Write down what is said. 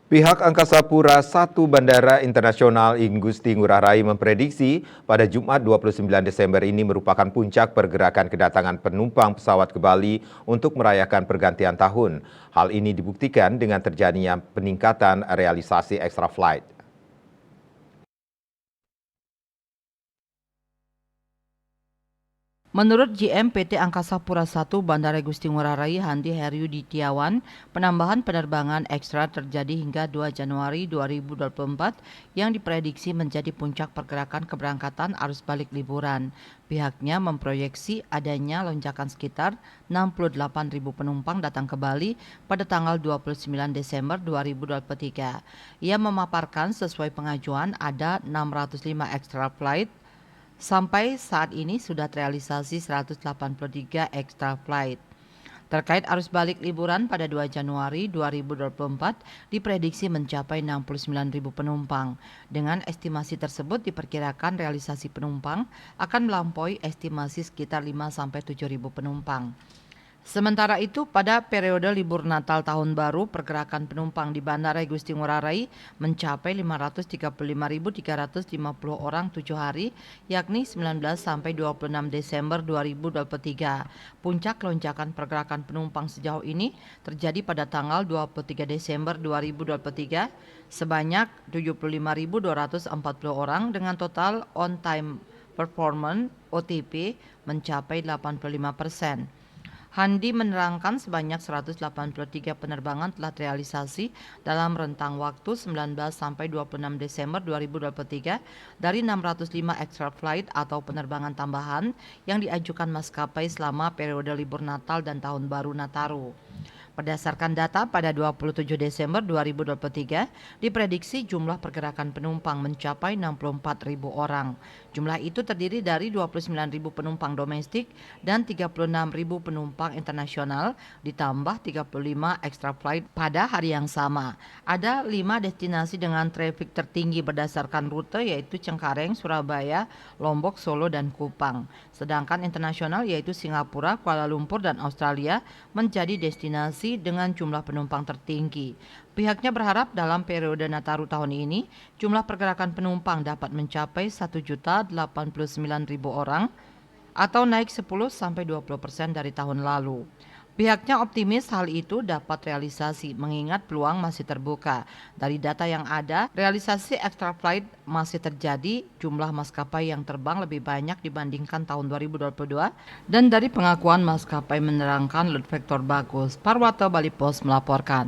Pihak Angkasa Pura I Bandara Internasional Igusti Ngurah Rai memprediksi pada Jumat 29 Desember ini merupakan puncak pergerakan kedatangan penumpang pesawat ke Bali untuk merayakan pergantian tahun. Hal ini dibuktikan dengan terjadinya peningkatan realisasi extra flight. Menurut GM PT Angkasa Pura I Bandara Igusti Ngurah Rai Handi Heryudityawan, penambahan penerbangan ekstra terjadi hingga 2 Januari 2024 yang diprediksi menjadi puncak pergerakan keberangkatan arus balik liburan. Pihaknya memproyeksi adanya lonjakan sekitar 68.000 penumpang datang ke Bali pada tanggal 29 Desember 2023. Ia memaparkan sesuai pengajuan ada 605 extra flight. Sampai saat ini sudah terrealisasi 183 extra flight. Terkait arus balik liburan pada 2 Januari 2024 diprediksi mencapai 69.000 penumpang. Dengan estimasi tersebut diperkirakan realisasi penumpang akan melampaui estimasi sekitar 5-7.000 penumpang. Sementara itu, pada periode libur Natal Tahun Baru, pergerakan penumpang di Bandara Igusti Ngurah Rai mencapai 535.350 orang 7 hari, yakni 19 sampai 26 Desember 2023. Puncak lonjakan pergerakan penumpang sejauh ini terjadi pada tanggal 23 Desember 2023 sebanyak 75.240 orang dengan total on-time performance (OTP) mencapai 85%. Handi menerangkan sebanyak 183 penerbangan telah terrealisasi dalam rentang waktu 19 sampai 26 Desember 2023 dari 605 extra flight atau penerbangan tambahan yang diajukan maskapai selama periode libur Natal dan Tahun Baru Nataru. Berdasarkan data pada 27 Desember 2023, diprediksi jumlah pergerakan penumpang mencapai 64.000 orang. Jumlah itu terdiri dari 29.000 penumpang domestik dan 36.000 penumpang internasional, ditambah 35 extra flight pada hari yang sama. Ada 5 destinasi dengan traffic tertinggi berdasarkan rute yaitu Cengkareng, Surabaya, Lombok, Solo, dan Kupang. Sedangkan internasional yaitu Singapura, Kuala Lumpur, dan Australia menjadi destinasi dengan jumlah penumpang tertinggi. Pihaknya berharap dalam periode Nataru tahun ini, jumlah pergerakan penumpang dapat mencapai 1.089.000 orang atau naik 10-20% dari tahun lalu. Pihaknya optimis hal itu dapat realisasi mengingat peluang masih terbuka. Dari data yang ada, realisasi extra flight masih terjadi, jumlah maskapai yang terbang lebih banyak dibandingkan tahun 2022 dan dari pengakuan maskapai menerangkan load factor bagus. Parwato Bali Post melaporkan.